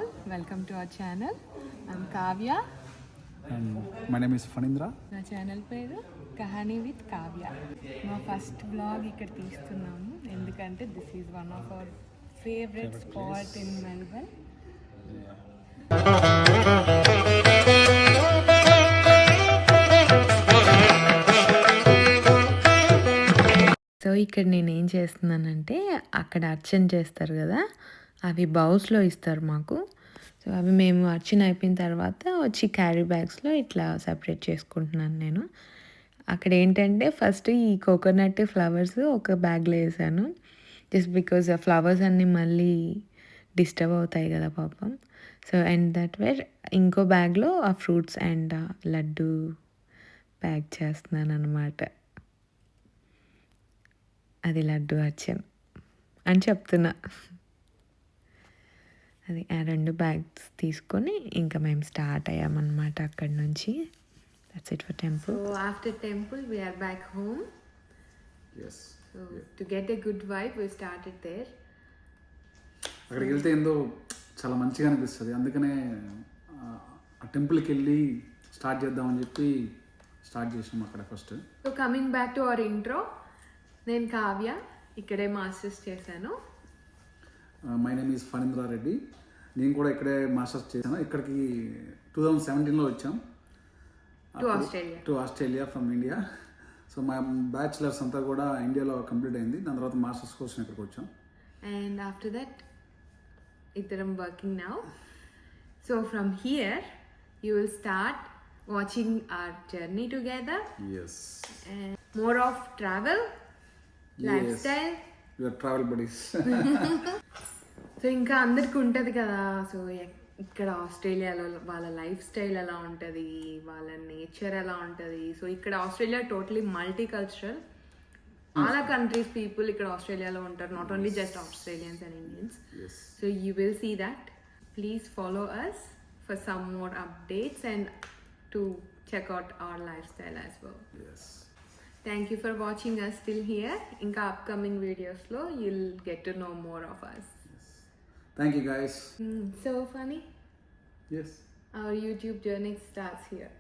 all, welcome to our channel. I'm Kavya and my name is Fanindra. నా channel పేరు Kahani with Kavya. మా first blog ఇక్కడ తీస్తున్నాము ఎందుకంటే this is one of our favourite spot in Melbourne. So ఇక్కడ నేను ఏం చేస్తున్నానంటే అక్కడ అర్చన చేస్తారు కదా, అవి బౌల్స్లో ఇస్తారు మాకు. సో అవి మేము అర్చన అయిపోయిన తర్వాత వచ్చి క్యారీ బ్యాగ్స్లో ఇట్లా సపరేట్ చేసుకుంటున్నాను నేను. అక్కడ ఏంటంటే ఫస్ట్ ఈ కోకోనట్ ఫ్లవర్స్ ఒక బ్యాగ్లో వేసాను, జస్ట్ బికాజ్ ఆ ఫ్లవర్స్ అన్నీ మళ్ళీ డిస్టర్బ్ అవుతాయి కదా పాపం. సో అండ్ దట్ వేర్ ఇంకో బ్యాగ్లో ఆ ఫ్రూట్స్ అండ్ లడ్డు ప్యాక్ చేస్తున్నాను అనమాట. అది లడ్డు అర్చన అని చెప్తున్నా. అది ఆ 2 బ్యాగ్స్ తీసుకొని ఇంకా మేము స్టార్ట్ అయ్యామన్నమాట అక్కడి నుంచి. That's it for temple. So after temple we are back home. Yes. So to get a good vibe we started there. అక్కడికి వెళ్తే ఏందో చాలా మంచిగా అనిపిస్తుంది, అందుకనే ఆ టెంపుల్కి వెళ్ళి స్టార్ట్ చేద్దామని చెప్పి స్టార్ట్ చేసాం అక్కడ first. So coming back to our intro, నేను కావ్య, ఇక్కడే మాస్టర్స్ చేశాను. My name is Phanindra Reddy. నేను కూడా ఇక్కడే మాస్టర్స్ చేశాను. ఇక్కడికి 2017లో వచ్చాం to Australia from India. So మా బ్యాచిలర్స్ అంతా కూడా ఇండియాలో కంప్లీట్ అయింది. దాని తర్వాత మాస్టర్స్ కోసం ఇక్కడికి వచ్చాం. అండ్ ఆఫ్టర్ దట్ ఇద్దరం working now. So from here you will start watching our journey together. Yes. And more of travel, lifestyle, your travel buddies. So ఇంకా అందరికి ఉంటుంది కదా, సో ఇక్కడ ఆస్ట్రేలియాలో వాళ్ళ లైఫ్ స్టైల్ ఎలా ఉంటుంది, వాళ్ళ నేచర్ ఎలా ఉంటుంది. సో ఇక్కడ ఆస్ట్రేలియా టోటలీ మల్టీ కల్చరల్, చాలా కంట్రీస్ పీపుల్ ఇక్కడ ఆస్ట్రేలియాలో ఉంటారు, not only just Australians and Indians. So you will see that. Please follow us for some more updates and to check out our lifestyle as well. Thank you for watching us till here. Inka upcoming videos lo you'll get to know more of us. Yes. Thank you guys. So funny. Yes. Our YouTube journey starts here.